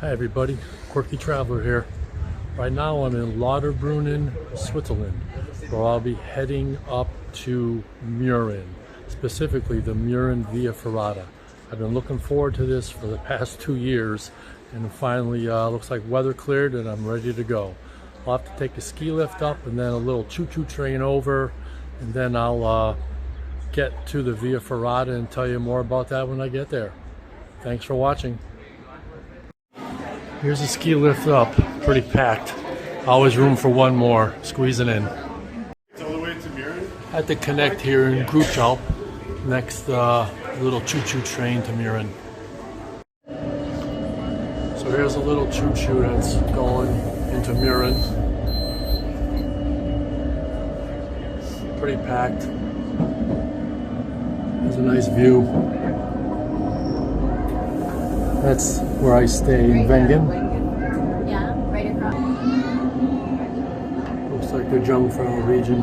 Hi everybody, Quirky Traveler here. Right now I'm in Lauterbrunnen, Switzerland, where I'll be heading up to Murren, specifically the Murren via Ferrata. I've been looking forward to this for the past 2 years, and finally looks like weather cleared and I'm ready to go. I'll have to take a ski lift up and then a little choo-choo train over, and then I'll get to the Via Ferrata and tell you more about that when I get there. Thanks for watching. Here's a ski lift up, pretty packed. Always room for one more, squeezing in. It's all the way to Murren? Had to connect here in Gruchau, next little choo-choo train to Murren. So here's a little choo-choo that's going into Murren. Pretty packed. There's a nice view. That's where I stay in Wengen. Yeah, right across. Looks like the Jungfrau region.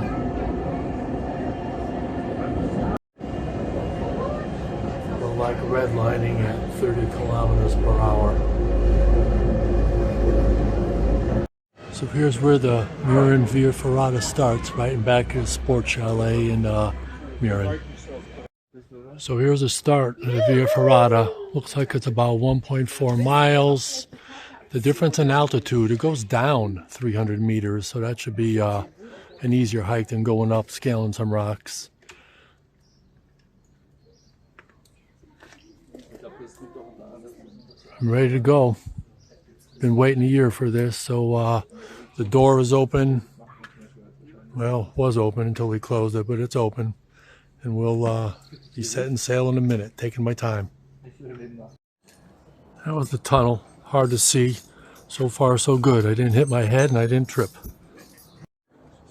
We're like redlining at 30 kilometers per hour. So here's where the Murren Via Ferrata starts, right in back of the sports chalet in Murren. So here's the start of the Via Ferrata. Looks like it's about 1.4 miles. The difference in altitude, it goes down 300 meters, so that should be an easier hike than going up, scaling some rocks. I'm ready to go. Been waiting a year for this, so the door is open. Well, was open until we closed it, but it's open. And we'll be setting sail in a minute, taking my time. That was the tunnel, hard to see. So far so good. I didn't hit my head and I didn't trip.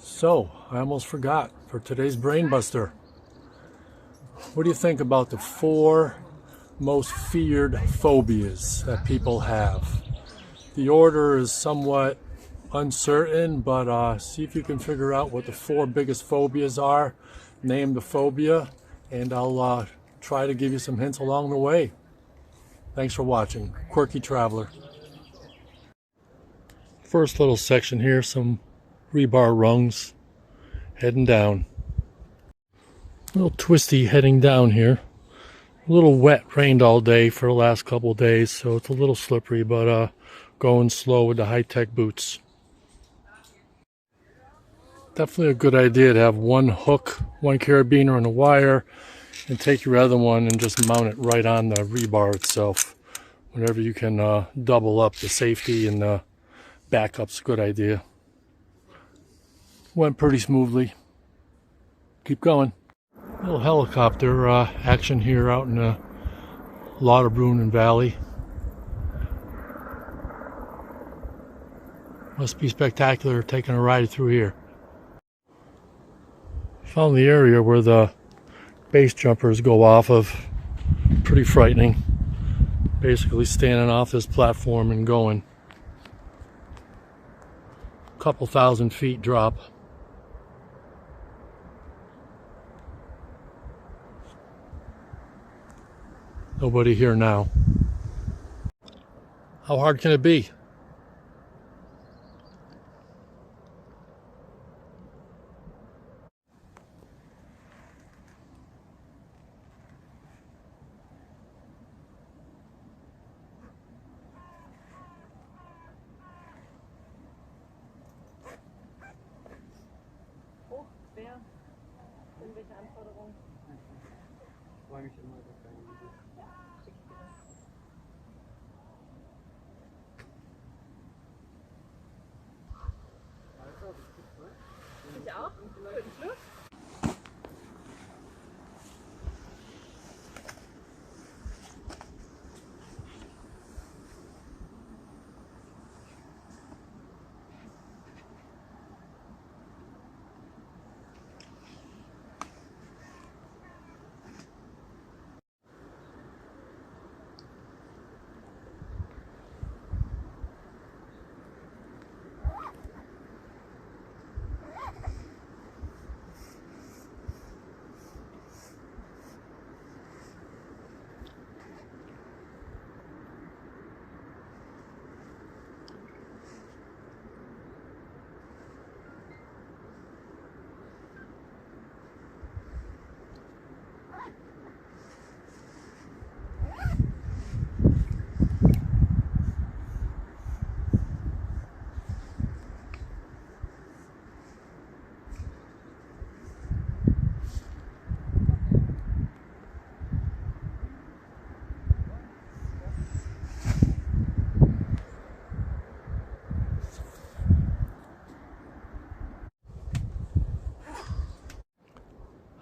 So, I almost forgot for today's Brain Buster. What do you think about the 4 most feared phobias that people have? The order is somewhat uncertain, but see if you can figure out what the 4 biggest phobias are. Name the phobia, and I'll try to give you some hints along the way. Thanks for watching. Quirky Traveler. First little section here, some rebar rungs heading down. A little twisty heading down here. A little wet, rained all day for the last couple of days, so it's a little slippery, but going slow with the high-tech boots. Definitely a good idea to have one hook, one carabiner and a wire, and take your other one and just mount it right on the rebar itself. Whenever you can double up the safety and the backup's a good idea. Went pretty smoothly. Keep going. Little helicopter action here out in the Lauterbrunnen Valley. Must be spectacular taking a ride through here. Found the area where the base jumpers go off of. Pretty frightening. Basically standing off this platform and going. Couple thousand feet drop. Nobody here now. How hard can it be? Wer? Irgendwelche Anforderungen? Ich freue mich immer, dass deine Videos. Ich auch? Guten Schluss.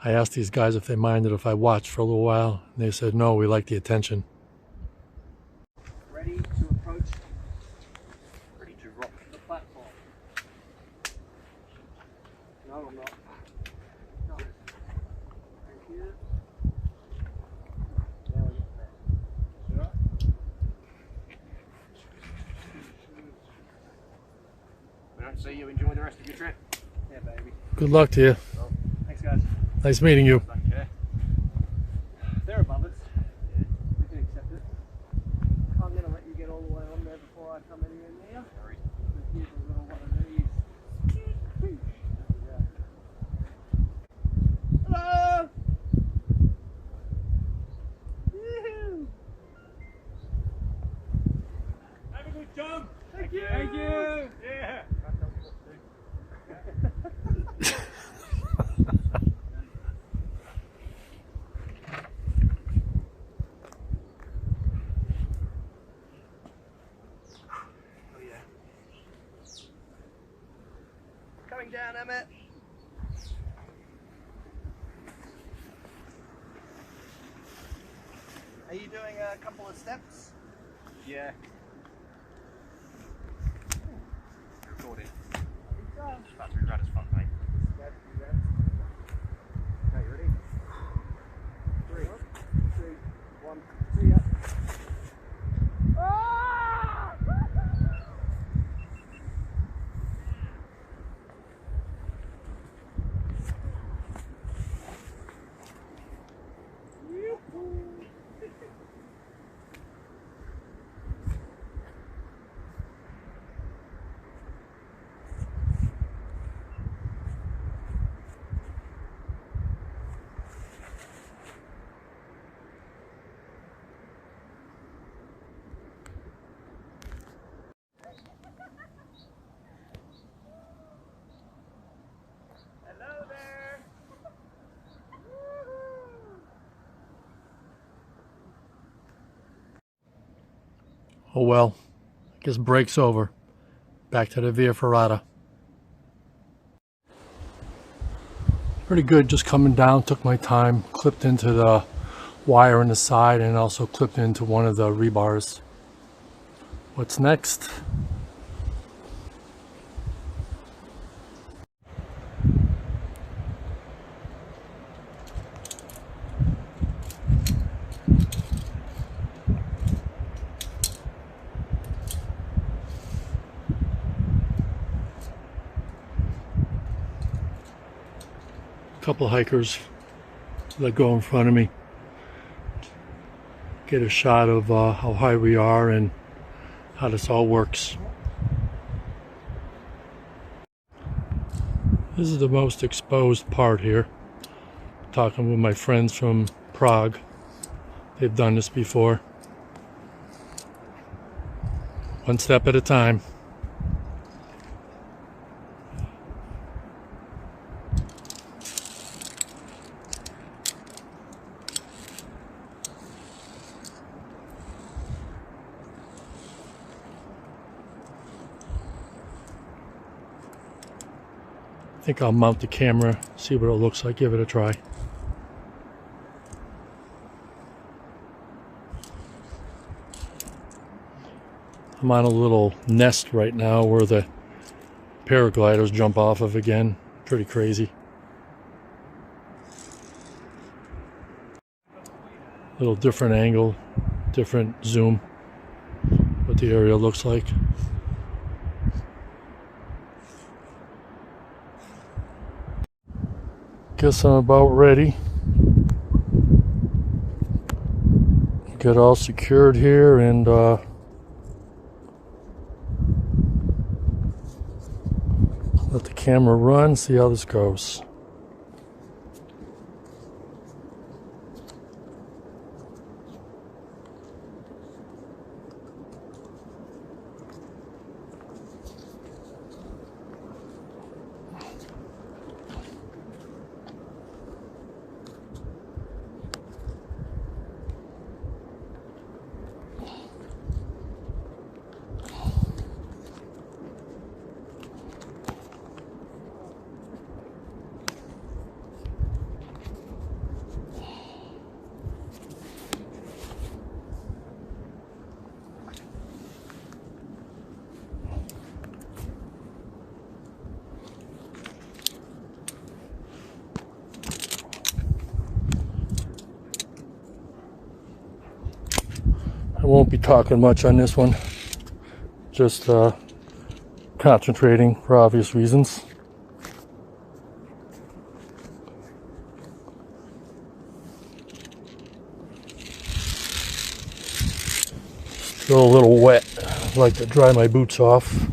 I asked these guys if they minded if I watched for a little while, and they said no, we like the attention. Ready to approach. Ready to rock the platform. No, I'm not. No. Thank you. Now we get there. You all right? We don't see you. Enjoy the rest of your trip. Yeah, baby. Good luck to you. Well, thanks, guys. Nice meeting you. Don't care. They're above us. Yeah. We can accept it. I'm going to let you get all the way on there before I come anywhere near. Sorry. But here's a little one of these. There we go. Hello! Yoo-hoo! Have a good jump. Thank you! Thank you! Yeah. Oh yeah. Coming down, Emmett. Are you doing a couple of steps? Yeah. Recording. It's about to be rad as fuck, mate. Okay, you ready? 3, 2, 1, see ya. Ah! Hello there. Oh well, I guess break's over. Back to the Via Ferrata. Pretty good, just coming down, took my time, clipped into the wire on the side and also clipped into one of the rebars. What's next? Couple hikers that go in front of me. Get a shot of how high we are and how this all works. This is the most exposed part here. Talking with my friends from Prague. They've done this before. One step at a time. I think I'll mount the camera, see what it looks like, give it a try. I'm on a little nest right now where the paragliders jump off of again. Pretty crazy. Little different angle, different zoom, what the area looks like. Guess I'm about ready. Get all secured here and let the camera run, see how this goes. won't be talking much on this one. Just concentrating for obvious reasons. Still a little wet. I'd like to dry my boots off.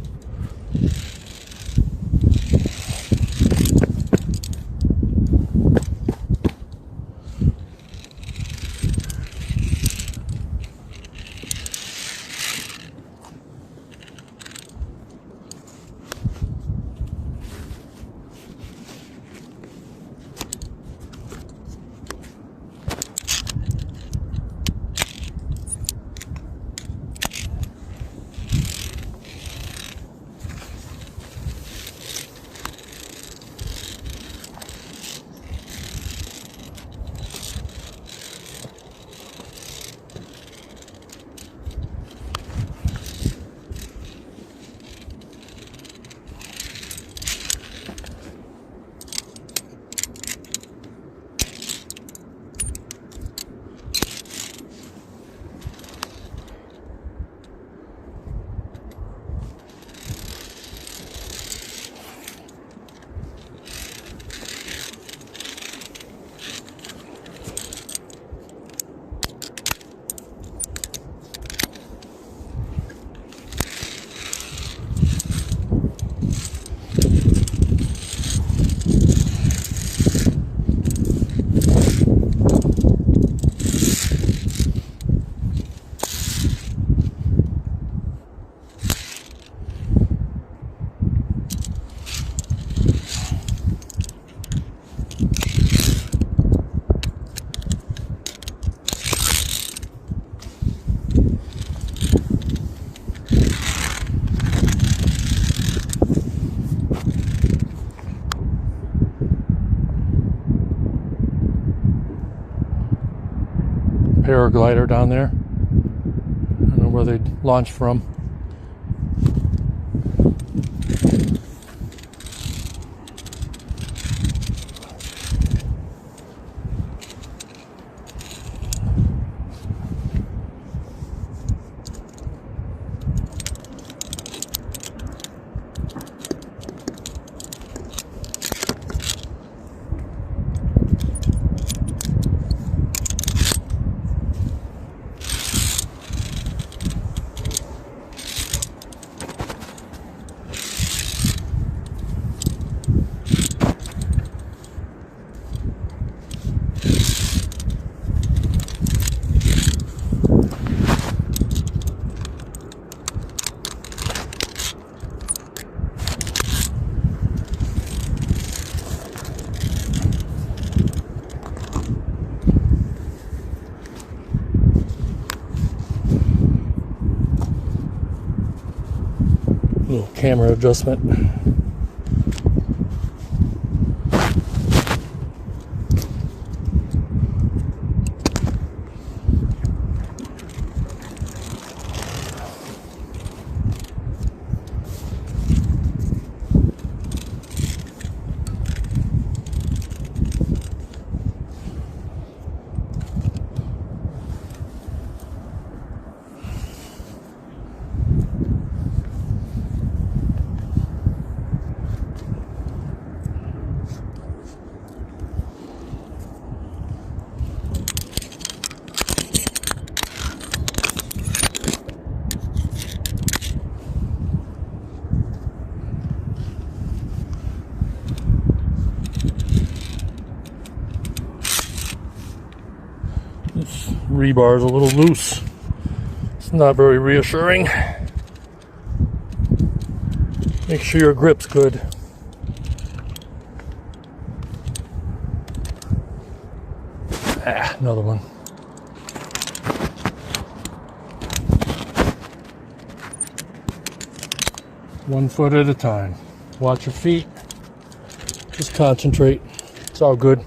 Paraglider down there. I don't know where they launched from. Little camera adjustment. This rebar is a little loose. It's not very reassuring. Make sure your grip's good. Ah, another one. One foot at a time. Watch your feet. Just concentrate. It's all good.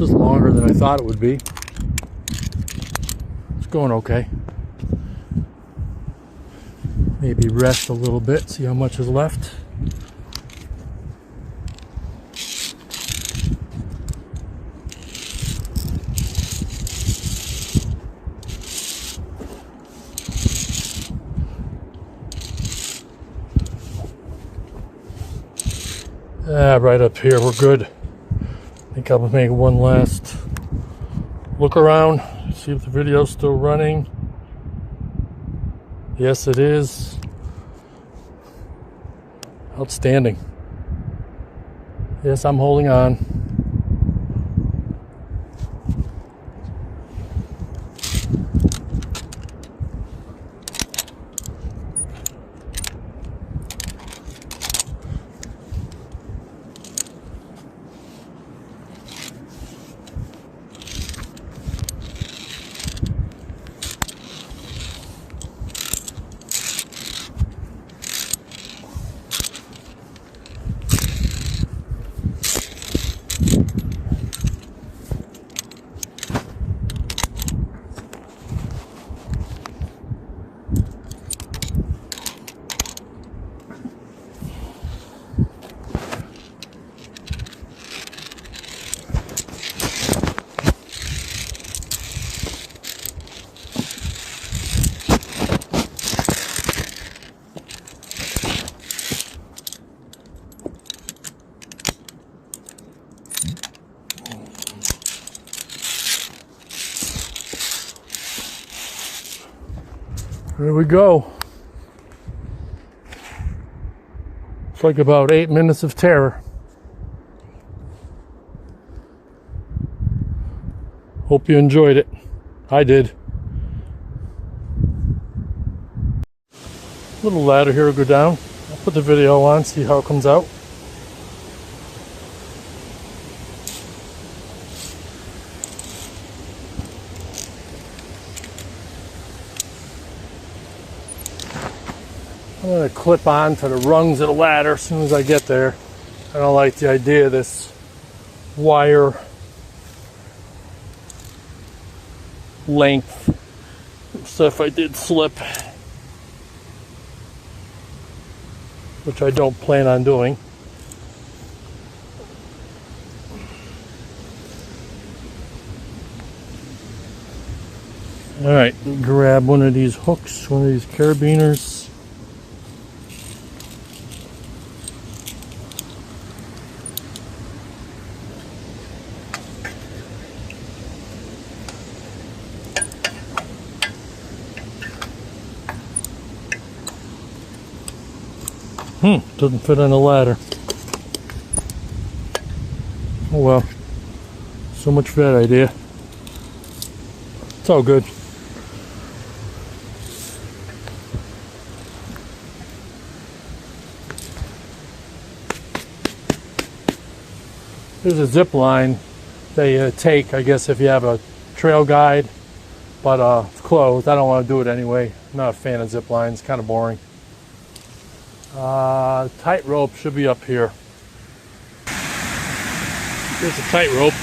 is longer than I thought it would be. It's going okay. Maybe rest a little bit, see how much is left. Right up here, we're good. I think I'll make one last look around, see if the video's still running. Yes, it is. Outstanding. Yes, I'm holding on. There we go. It's like about 8 minutes of terror. Hope you enjoyed it. I did. Little ladder here to go down. I'll put the video on, see how it comes out. I'm going to clip on to the rungs of the ladder as soon as I get there. I don't like the idea of this wire length. So if I did slip, which I don't plan on doing. All right, grab one of these hooks, one of these carabiners. Doesn't fit on the ladder. Oh well. So much for that idea. It's all good. There's a zip line they take, I guess, if you have a trail guide, but it's closed. I don't want to do it anyway. I'm not a fan of zip lines, kind of boring. Tightrope should be up here. There's a tightrope.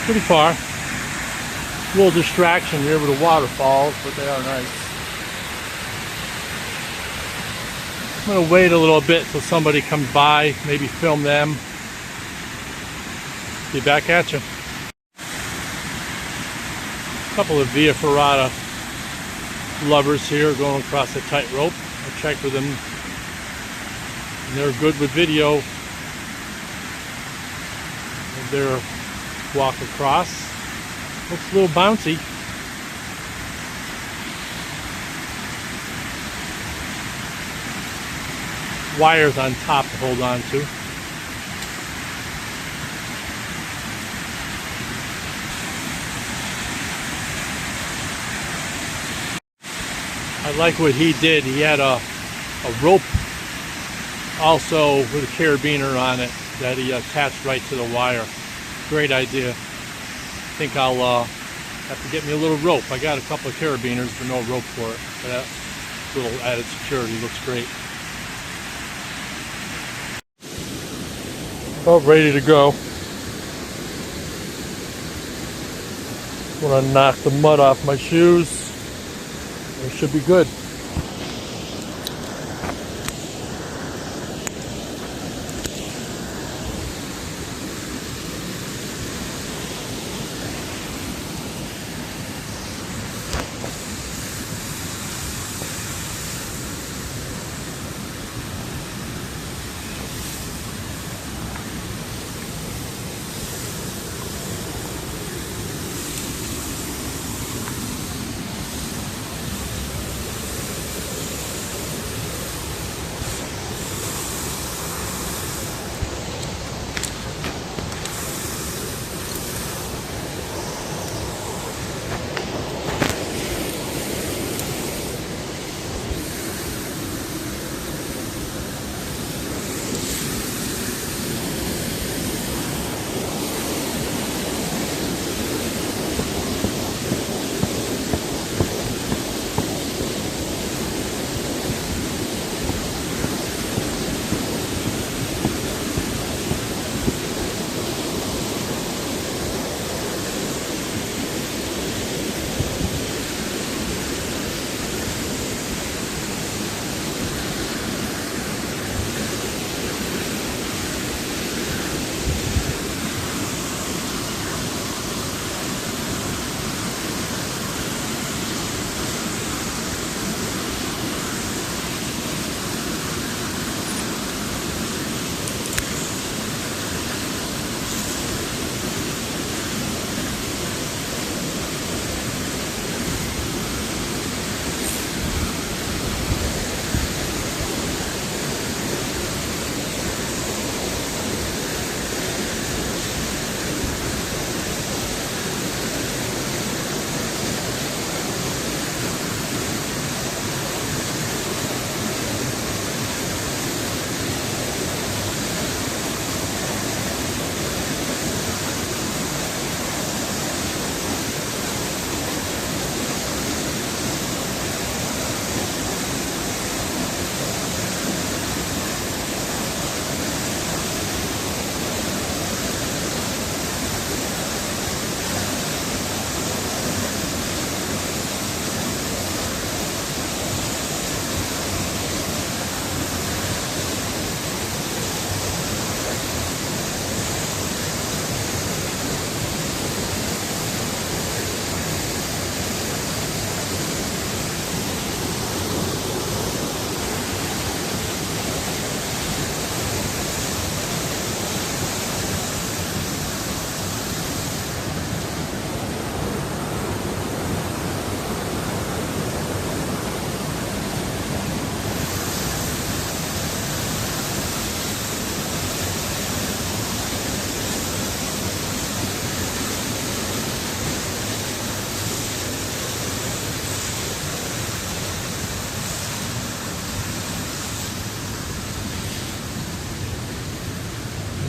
Pretty far. A little distraction here with the waterfalls, but they are nice. I'm going to wait a little bit till somebody comes by, maybe film them. Be back at you. A couple of Via Ferrata lovers here going across the tightrope. I checked with them, and they're good with video of their walk across. Looks a little bouncy. Wires on top to hold on to. I like what he did. He had a rope also with a carabiner on it that he attached right to the wire. Great idea. I think I'll have to get me a little rope. I got a couple of carabiners but no rope for it. So that little added security looks great. About ready to go. Want to knock the mud off my shoes. It should be good.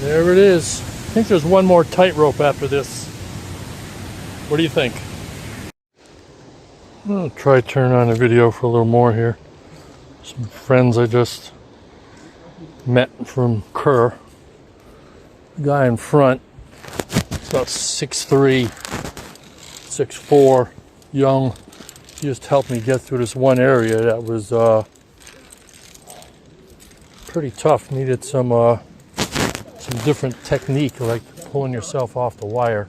There it is. I think there's one more tightrope after this. What do you think? I'll try turn on the video for a little more here. Some friends I just met from Kerr. The guy in front, about 6'3", 6'4", young. He just helped me get through this one area that was pretty tough. Needed some different technique, like pulling yourself off the wire.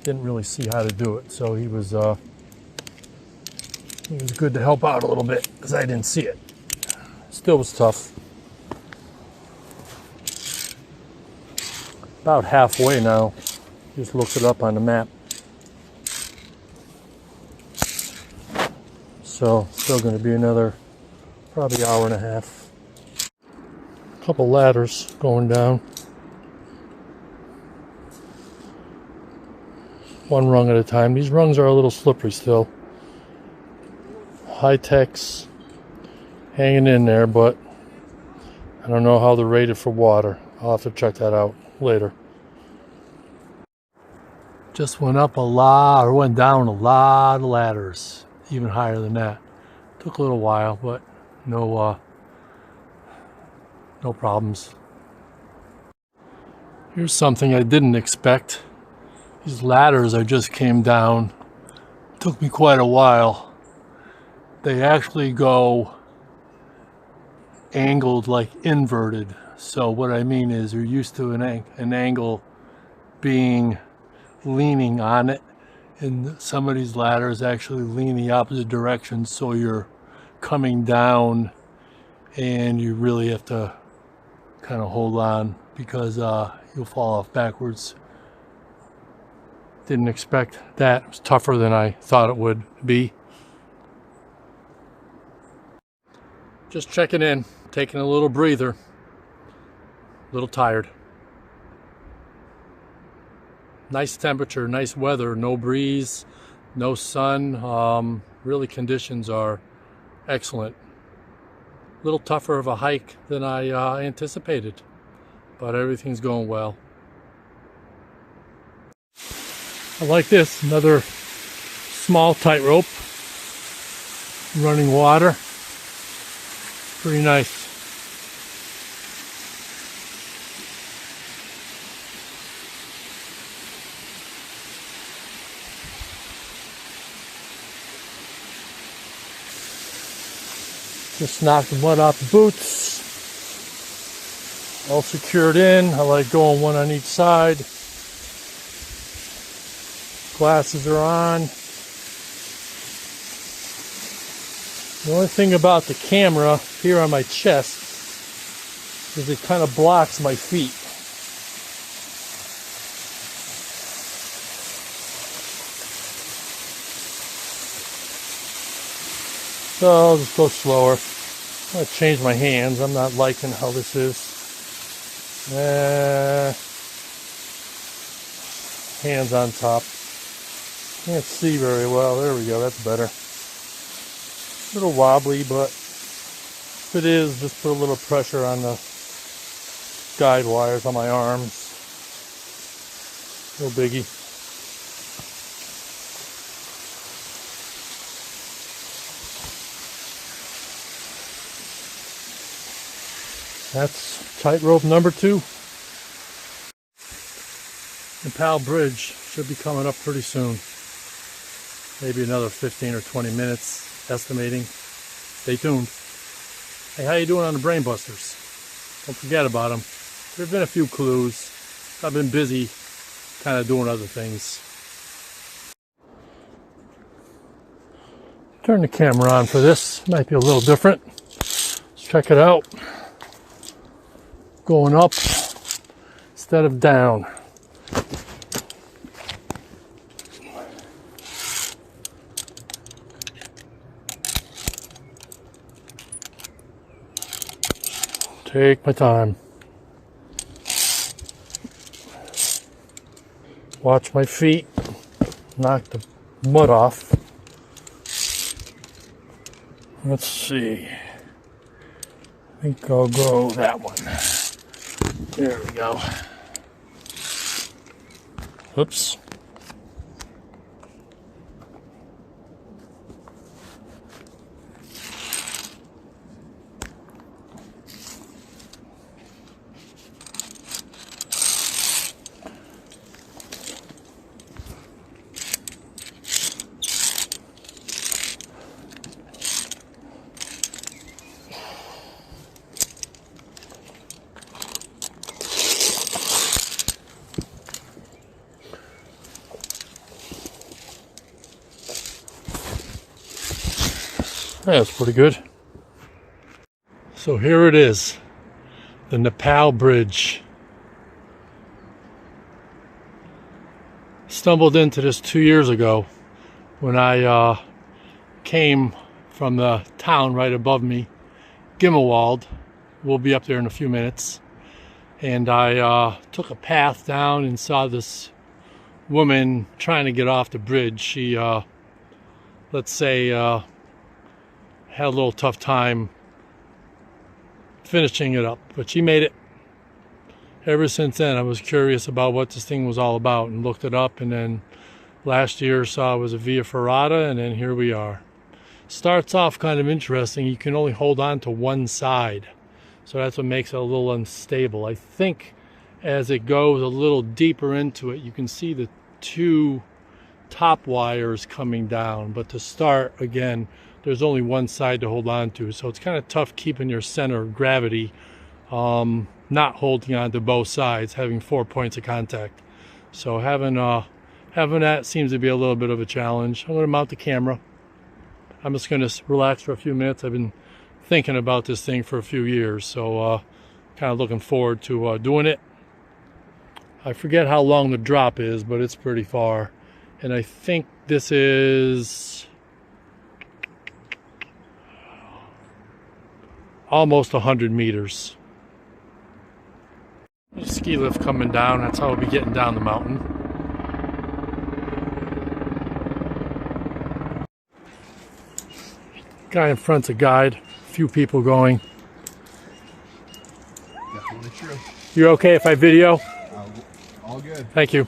Didn't really see how to do it, so he was good to help out a little bit because I didn't see it. Still was tough. About halfway now. Just looked it up on the map. So still going to be another probably hour and a half. Couple ladders going down. One rung at a time. These rungs are a little slippery still. High-tech's hanging in there, but I don't know how they're rated for water. I'll have to check that out later. Just went up a lot, or went down a lot of ladders, even higher than that. Took a little while, but no problems. Here's something I didn't expect. These ladders I just came down Took me quite a while. They actually go angled, like inverted. So what I mean is you're used to an angle being leaning on it, and some of these ladders actually lean the opposite direction, so you're coming down and you really have to kind of hold on because you'll fall off backwards. Didn't expect that. It was tougher than I thought it would be. Just checking in, taking a little breather. A little tired. Nice temperature, nice weather, no breeze, no sun. Really conditions are excellent. A little tougher of a hike than I anticipated, but everything's going well. I like this, another small tightrope, running water. Pretty nice. Just knocked the mud off the boots. All secured in. I like going one on each side. Glasses are on. The only thing about the camera here on my chest is it kind of blocks my feet. So I'll just go slower. I'm going to change my hands. I'm not liking how this is. Hands on top. Can't see very well. There we go. That's better. A little wobbly, but if it is, just put a little pressure on the guide wires on my arms. No biggie. That's tightrope number 2. Nepal Bridge should be coming up pretty soon. Maybe another 15 or 20 minutes, estimating. Stay tuned. Hey, how you doing on the Brain Busters? Don't forget about them. There have been a few clues. I've been busy kind of doing other things. Turn the camera on for this. Might be a little different. Let's check it out. Going up instead of down. Take my time. Watch my feet. Knock the mud off. Let's see. I think I'll go that one. There we go. Oops. That's pretty good. So here it is, the Nepal Bridge. Stumbled into this 2 years ago when I came from the town right above me, Gimmelwald. We'll be up there in a few minutes. And I took a path down and saw this woman trying to get off the bridge. She, let's say, had a little tough time finishing it up, but she made it. Ever since then, I was curious about what this thing was all about and looked it up, and then last year saw it was a Via Ferrata, and then here we are. Starts off kind of interesting. You can only hold on to one side, so that's what makes it a little unstable. I think as it goes a little deeper into it, you can see the two top wires coming down. But to start, again, there's only one side to hold on to. So it's kind of tough keeping your center of gravity, not holding on to both sides, having 4 points of contact. So having that seems to be a little bit of a challenge. I'm going to mount the camera. I'm just going to relax for a few minutes. I've been thinking about this thing for a few years, so kind of looking forward to doing it. I forget how long the drop is, but it's pretty far. And I think this is almost 100 meters. Ski lift coming down. That's how we'll be getting down the mountain. Guy in front's a guide. A few people going. Definitely true. You're okay if I video? All good. Thank you.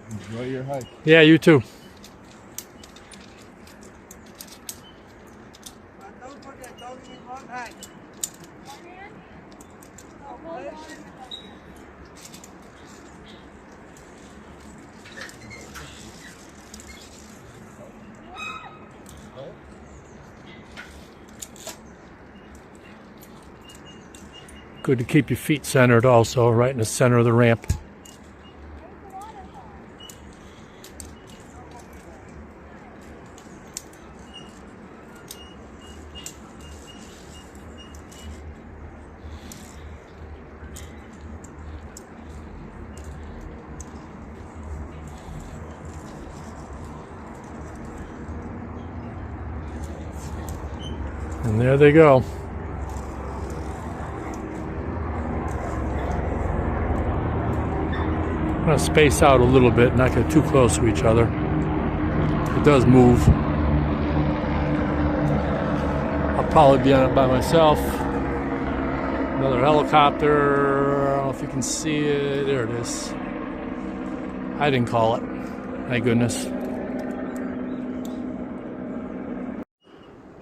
Enjoy your hike. Yeah, you too. Good to keep your feet centered also, right in the center of the ramp. And there they go. I'm going to space out a little bit, not get too close to each other. It does move. I'll probably be on it by myself. Another helicopter. I don't know if you can see it. There it is. I didn't call it. Thank goodness.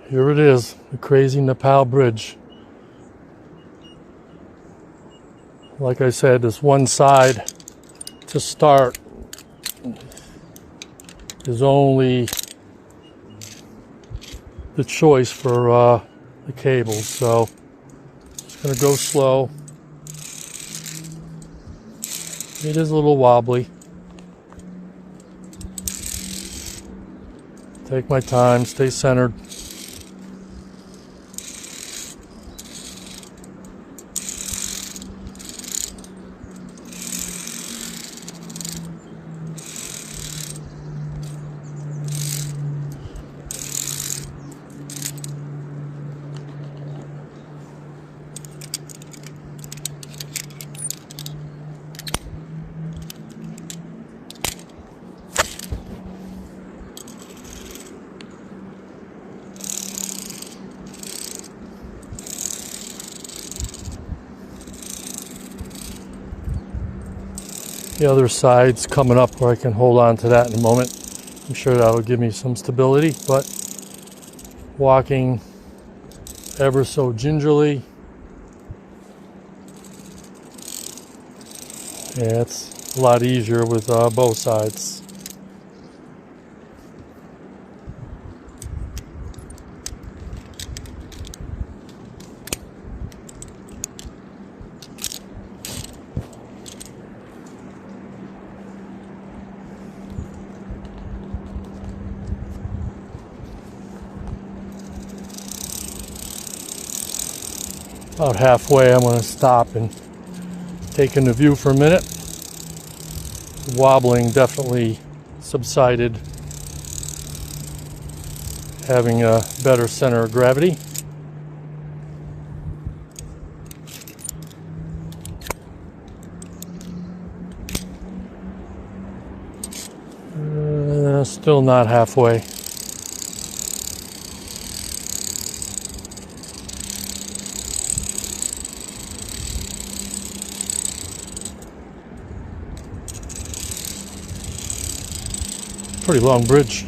Here it is, the crazy Nepal Bridge. Like I said, this one side to start is only the choice for the cables, so just gonna go slow. It is a little wobbly. Take my time, stay centered. The other side's coming up where I can hold on to that in a moment. I'm sure that'll give me some stability, but walking ever so gingerly. Yeah, it's a lot easier with both sides. About halfway, I'm going to stop and take in the view for a minute. Wobbling definitely subsided, having a better center of gravity. Still not halfway. Pretty long bridge.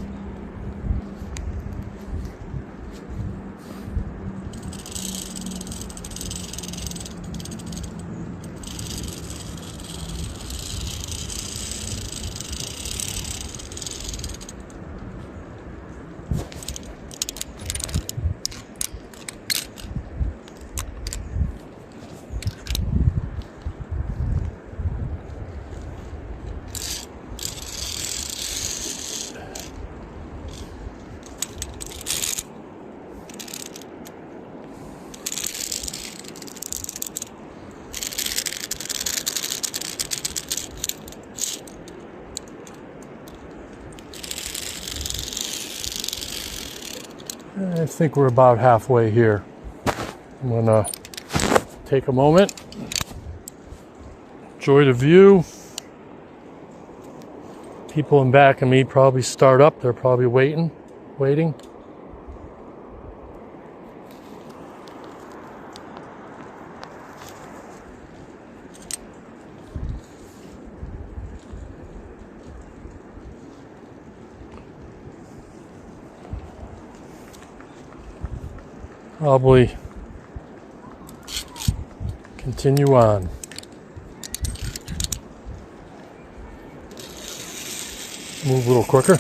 I think we're about halfway here. I'm gonna take a moment, enjoy the view. People in back of me probably start up. They're probably waiting. Probably continue on. Move a little quicker.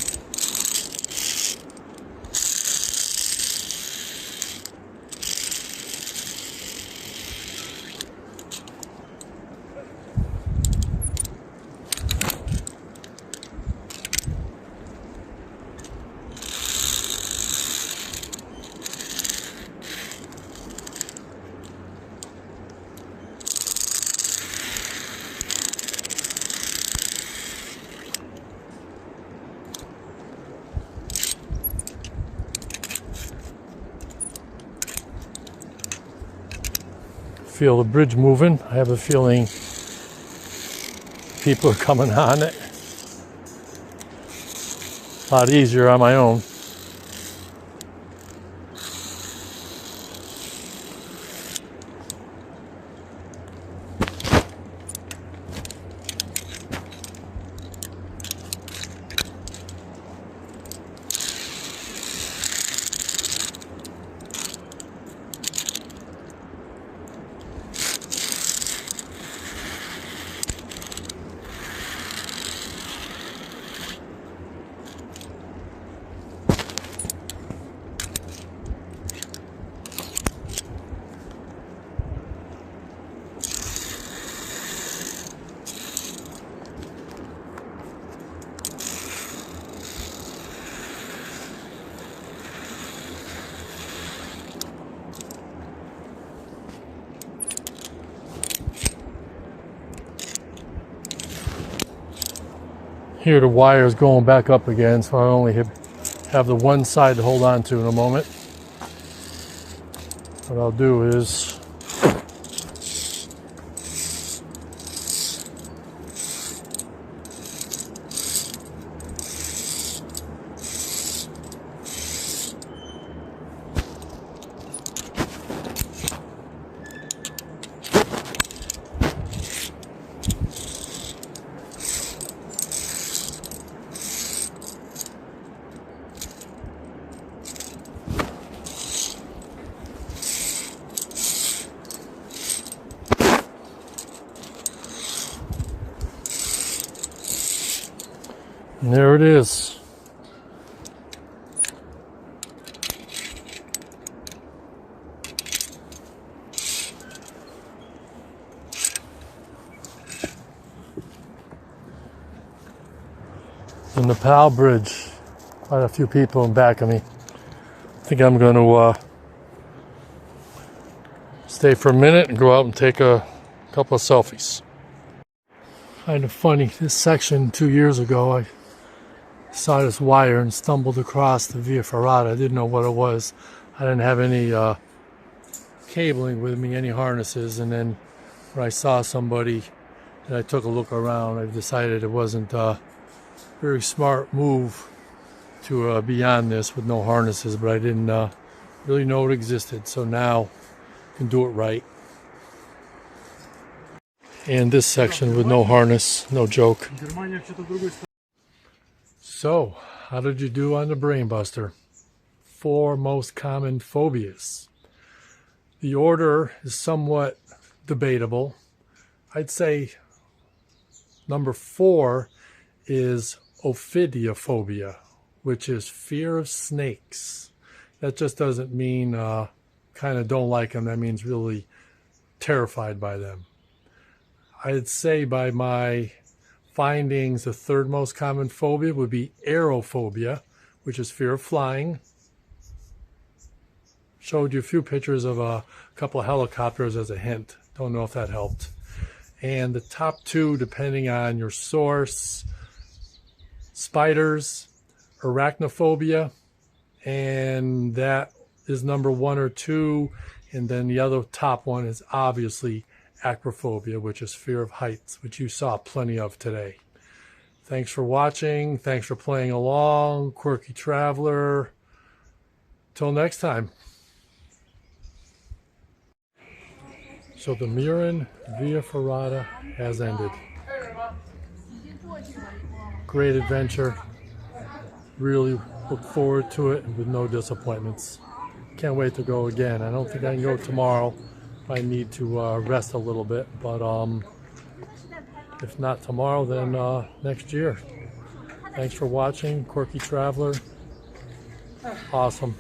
Feel the bridge moving. I have a feeling people are coming on it. A lot easier on my own. Here the wire is going back up again, so I only have the one side to hold on to in a moment. What I'll do is and there it is. The Nepal Bridge. Quite a few people in back of me. I think I'm going to stay for a minute and go out and take a couple of selfies. Kind of funny, this section 2 years ago, I saw this wire and stumbled across the Via Ferrata. I didn't know what it was. I didn't have any cabling with me, any harnesses, and then when I saw somebody and I took a look around, I decided it wasn't a very smart move to be on this with no harnesses, but I didn't really know it existed, so now I can do it right. And this section with no harness, no joke. So, how did you do on the Brain Buster? 4 most common phobias. The order is somewhat debatable. I'd say number 4 is ophidiophobia, which is fear of snakes. That just doesn't mean kind of don't like them. That means really terrified by them. I'd say by my findings, the 3rd most common phobia would be aerophobia, which is fear of flying. Showed you a few pictures of a couple of helicopters as a hint. Don't know if that helped. And the top 2, depending on your source, spiders, arachnophobia, and that is number 1 or 2, and then the other top one is obviously acrophobia, which is fear of heights, which you saw plenty of today. Thanks for watching. Thanks for playing along, Quirky Traveler. Till next time. So the Murren via Ferrata has ended. Great adventure. Really look forward to it with no disappointments. Can't wait to go again. I don't think I can go tomorrow. I need to rest a little bit, but if not tomorrow, then next year. Thanks for watching, Quirky Traveler. Awesome.